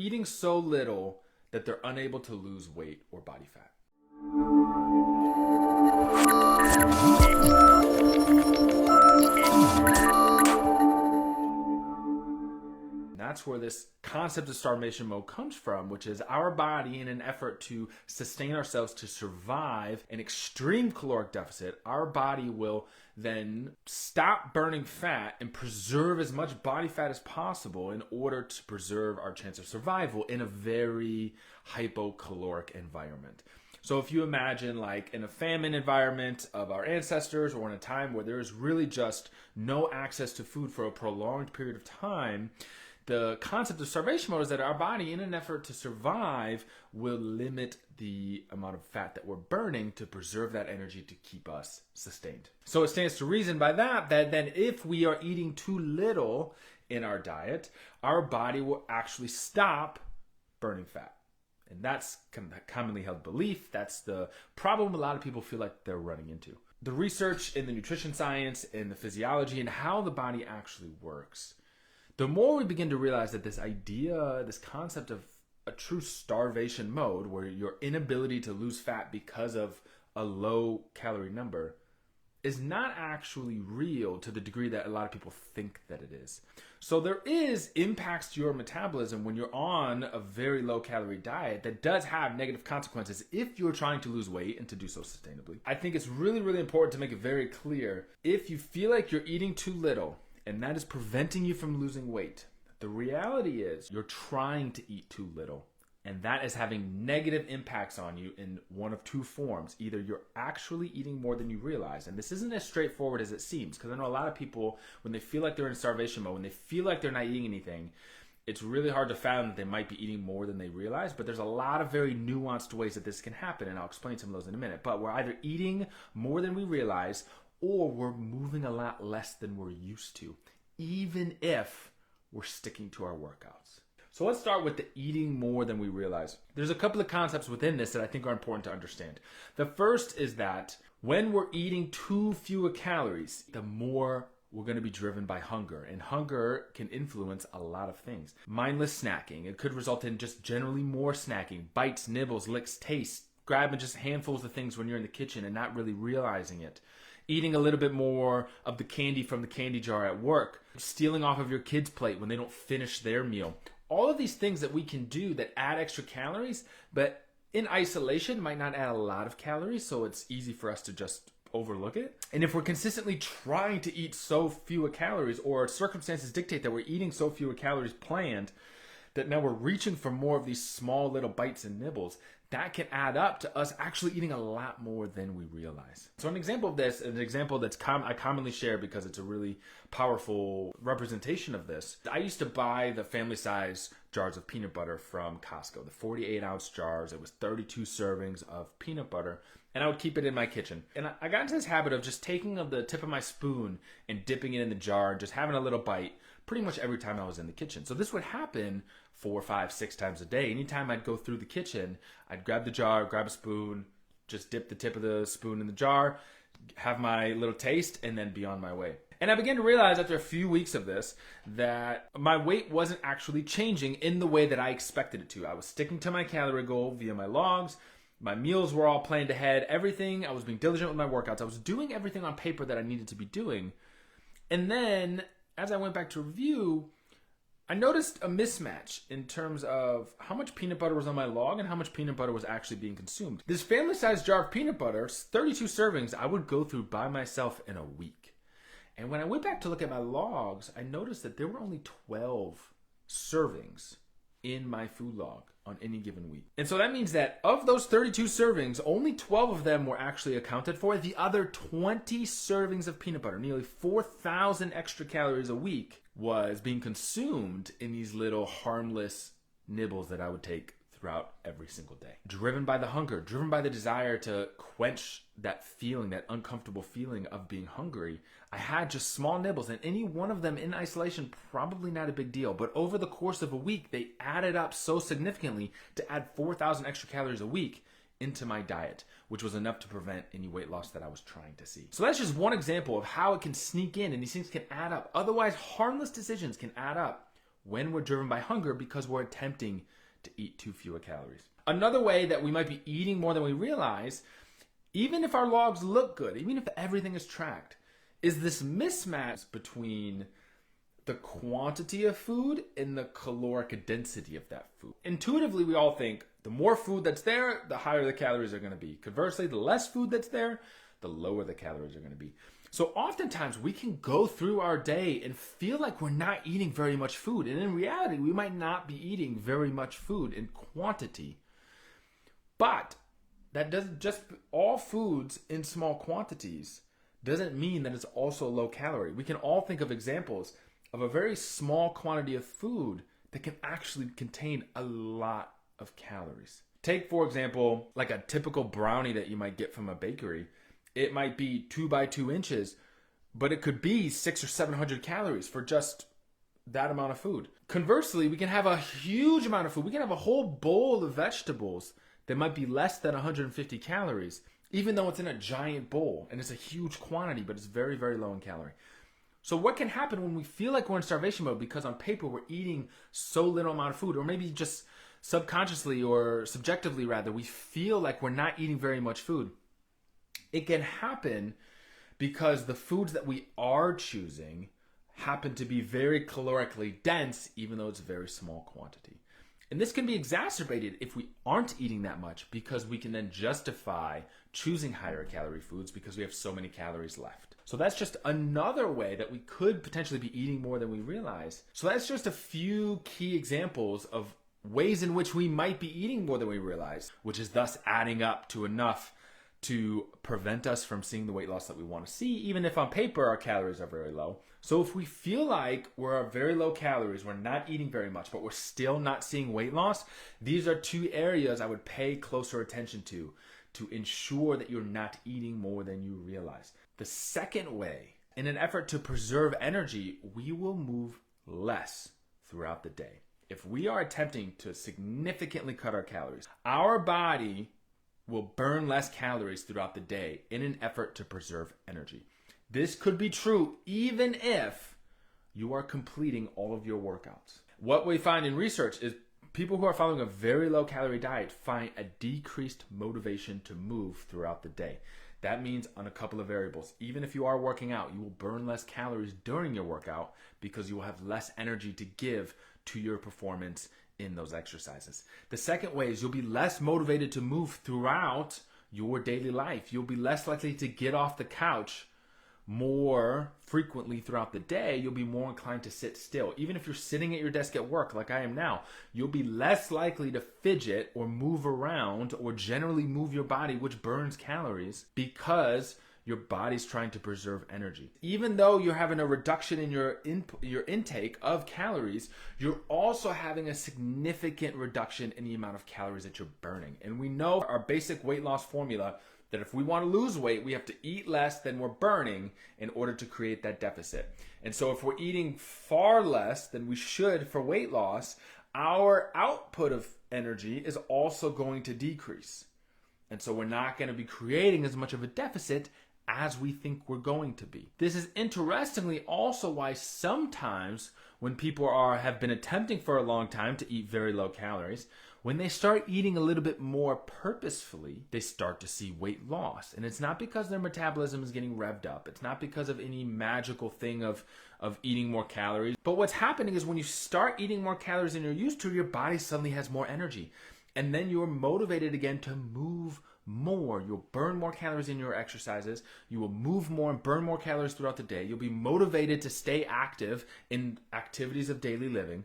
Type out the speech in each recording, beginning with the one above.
eating so little that they're unable to lose weight or body fat. That's where this concept of starvation mode comes from, which is our body, in an effort to sustain ourselves, to survive an extreme caloric deficit, our body will then stop burning fat and preserve as much body fat as possible in order to preserve our chance of survival in a very hypocaloric environment. So if you imagine like in a famine environment of our ancestors, or in a time where there's really just no access to food for a prolonged period of time, the concept of starvation mode is that our body, in an effort to survive, will limit the amount of fat that we're burning to preserve that energy to keep us sustained. So it stands to reason by that then if we are eating too little in our diet, our body will actually stop burning fat. And that's a commonly held belief. That's the problem a lot of people feel like they're running into. The research in the nutrition science and the physiology and how the body actually works, the more we begin to realize that this idea, this concept of a true starvation mode, where your inability to lose fat because of a low calorie number, is not actually real to the degree that a lot of people think that it is. So there is impacts to your metabolism when you're on a very low calorie diet that does have negative consequences if you're trying to lose weight and to do so sustainably. I think it's really, really important to make it very clear, if you feel like you're eating too little and that is preventing you from losing weight, the reality is you're trying to eat too little. And that is having negative impacts on you in one of two forms. Either you're actually eating more than you realize, and this isn't as straightforward as it seems, because I know a lot of people, when they feel like they're in starvation mode, when they feel like they're not eating anything, it's really hard to fathom that they might be eating more than they realize. But there's a lot of very nuanced ways that this can happen, and I'll explain some of those in a minute. But we're either eating more than we realize, or we're moving a lot less than we're used to, even if we're sticking to our workouts. So let's start with the eating more than we realize. There's a couple of concepts within this that I think are important to understand. The first is that when we're eating too few calories, the more we're going to be driven by hunger. And hunger can influence a lot of things. Mindless snacking. It could result in just generally more snacking. Bites, nibbles, licks, tastes. Grabbing just handfuls of things when you're in the kitchen and not really realizing it. Eating a little bit more of the candy from the candy jar at work. Stealing off of your kid's plate when they don't finish their meal. All of these things that we can do that add extra calories, but in isolation might not add a lot of calories, so it's easy for us to just overlook it. And if we're consistently trying to eat so few calories, or circumstances dictate that we're eating so few calories planned, that now we're reaching for more of these small little bites and nibbles, that can add up to us actually eating a lot more than we realize. So an example of this, an example that's I commonly share because it's a really powerful representation of this. I used to buy the family size jars of peanut butter from Costco, the 48-ounce jars. It was 32 servings of peanut butter, and I would keep it in my kitchen. And I got into this habit of just taking the tip of my spoon and dipping it in the jar and just having a little bite pretty much every time I was in the kitchen. So this would happen 4, 5, 6 times a day. Anytime I'd go through the kitchen, I'd grab the jar, grab a spoon, just dip the tip of the spoon in the jar, have my little taste, and then be on my way. And I began to realize after a few weeks of this that my weight wasn't actually changing in the way that I expected it to. I was sticking to my calorie goal via my logs. My meals were all planned ahead. Everything, I was being diligent with my workouts. I was doing everything on paper that I needed to be doing. And then as I went back to review, I noticed a mismatch in terms of how much peanut butter was on my log and how much peanut butter was actually being consumed. This family-sized jar of peanut butter, 32 servings, I would go through by myself in a week. And when I went back to look at my logs, I noticed that there were only 12 servings in my food log on any given week. And so that means that of those 32 servings, only 12 of them were actually accounted for. The other 20 servings of peanut butter, nearly 4,000 extra calories a week, was being consumed in these little harmless nibbles that I would take throughout every single day. Driven by the hunger, driven by the desire to quench that feeling, that uncomfortable feeling of being hungry, I had just small nibbles, and any one of them in isolation, probably not a big deal. But over the course of a week, they added up so significantly to add 4,000 extra calories a week into my diet, which was enough to prevent any weight loss that I was trying to see. So that's just one example of how it can sneak in and these things can add up. Otherwise, harmless decisions can add up when we're driven by hunger because we're attempting to eat too few calories. Another way that we might be eating more than we realize, even if our logs look good, even if everything is tracked, is this mismatch between the quantity of food and the caloric density of that food. Intuitively, we all think the more food that's there, the higher the calories are going to be. Conversely, the less food that's there, the lower the calories are going to be. So oftentimes we can go through our day and feel like we're not eating very much food. And in reality, we might not be eating very much food in quantity. But that doesn't just all foods in small quantities doesn't mean that it's also low calorie. We can all think of examples of a very small quantity of food that can actually contain a lot of calories. Take, for example, like a typical brownie that you might get from a bakery. It might be 2 by 2 inches, but it could be 600 or 700 calories for just that amount of food. Conversely, we can have a huge amount of food. We can have a whole bowl of vegetables that might be less than 150 calories, even though it's in a giant bowl and it's a huge quantity, but it's very, very low in calorie. So what can happen when we feel like we're in starvation mode because on paper we're eating so little amount of food, or maybe just subconsciously or subjectively rather, we feel like we're not eating very much food? It can happen because the foods that we are choosing happen to be very calorically dense, even though it's a very small quantity. And this can be exacerbated if we aren't eating that much, because we can then justify choosing higher calorie foods because we have so many calories left. So that's just another way that we could potentially be eating more than we realize. So that's just a few key examples of ways in which we might be eating more than we realize, which is thus adding up to enough to prevent us from seeing the weight loss that we want to see, even if on paper our calories are very low. So if we feel like we're at very low calories, we're not eating very much, but we're still not seeing weight loss, these are two areas I would pay closer attention to ensure that you're not eating more than you realize. The second way, in an effort to preserve energy, we will move less throughout the day. If we are attempting to significantly cut our calories, our body will burn less calories throughout the day in an effort to preserve energy. This could be true even if you are completing all of your workouts. What we find in research is people who are following a very low calorie diet find a decreased motivation to move throughout the day. That means on a couple of variables. Even if you are working out, you will burn less calories during your workout because you will have less energy to give to your performance in those exercises. The second way is you'll be less motivated to move throughout your daily life. You'll be less likely to get off the couch more frequently throughout the day. You'll be more inclined to sit still. Even if you're sitting at your desk at work like I am now, you'll be less likely to fidget or move around or generally move your body, which burns calories, because your body's trying to preserve energy. Even though you're having a reduction in your intake of calories, you're also having a significant reduction in the amount of calories that you're burning. And we know our basic weight loss formula that if we want to lose weight, we have to eat less than we're burning in order to create that deficit. And so if we're eating far less than we should for weight loss, our output of energy is also going to decrease. And so we're not going to be creating as much of a deficit as we think we're going to be. This is interestingly also why sometimes when people have been attempting for a long time to eat very low calories, when they start eating a little bit more purposefully, they start to see weight loss. And it's not because their metabolism is getting revved up. It's not because of any magical thing of eating more calories. But what's happening is when you start eating more calories than you're used to, your body suddenly has more energy. And then you're motivated again to move more. You'll burn more calories in your exercises. You will move more and burn more calories throughout the day. You'll be motivated to stay active in activities of daily living.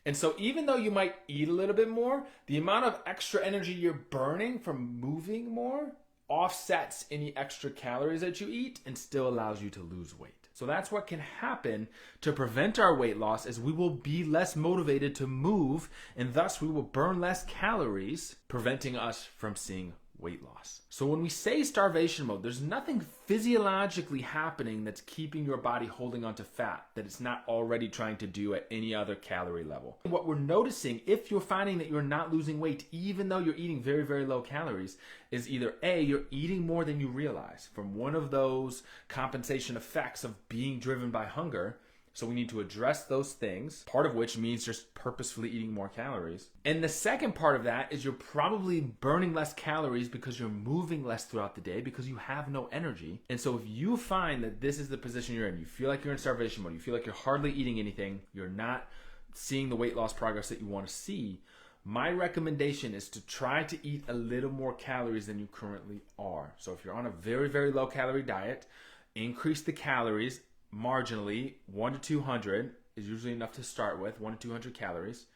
And so even though you might eat a little bit more, the amount of extra energy you're burning from moving more offsets any extra calories that you eat and still allows you to lose weight. So that's what can happen to prevent our weight loss, is we will be less motivated to move, and thus we will burn less calories, preventing us from seeing weight loss. So when we say starvation mode, there's nothing physiologically happening that's keeping your body holding onto fat that it's not already trying to do at any other calorie level. What we're noticing, if you're finding that you're not losing weight even though you're eating very, very low calories, is either A, you're eating more than you realize from one of those compensation effects of being driven by hunger, So we need to address those things, part of which means just purposefully eating more calories. And the second part of that is you're probably burning less calories because you're moving less throughout the day because you have no energy. And so if you find that this is the position you're in, you feel like you're in starvation mode, you feel like you're hardly eating anything, you're not seeing the weight loss progress that you want to see, my recommendation is to try to eat a little more calories than you currently are. So if you're on a very, very low calorie diet, increase the calories marginally. 100 to 200 is usually enough to start with, 100 to 200 calories.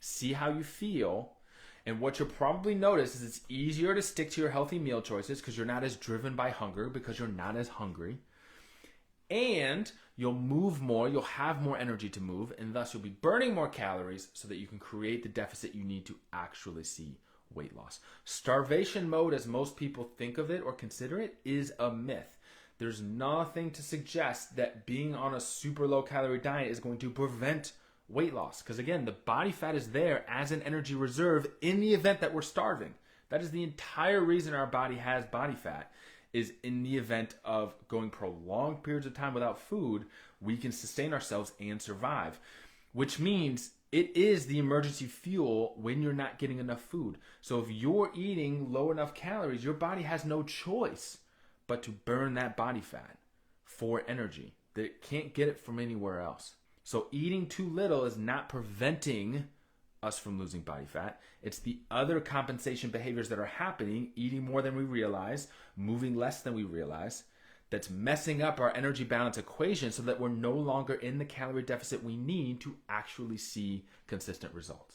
See how you feel. And what you'll probably notice is it's easier to stick to your healthy meal choices because you're not as driven by hunger, because you're not as hungry. And you'll move more, you'll have more energy to move, and thus you'll be burning more calories so that you can create the deficit you need to actually see weight loss. Starvation mode, as most people think of it or consider it, is a myth. There's nothing to suggest that being on a super low calorie diet is going to prevent weight loss. Because again, the body fat is there as an energy reserve in the event that we're starving. That is the entire reason our body has body fat, is in the event of going prolonged periods of time without food, we can sustain ourselves and survive. Which means it is the emergency fuel when you're not getting enough food. So if you're eating low enough calories, your body has no choice but to burn that body fat for energy. It can't get it from anywhere else. So eating too little is not preventing us from losing body fat. It's the other compensation behaviors that are happening, eating more than we realize, moving less than we realize, that's messing up our energy balance equation so that we're no longer in the calorie deficit we need to actually see consistent results.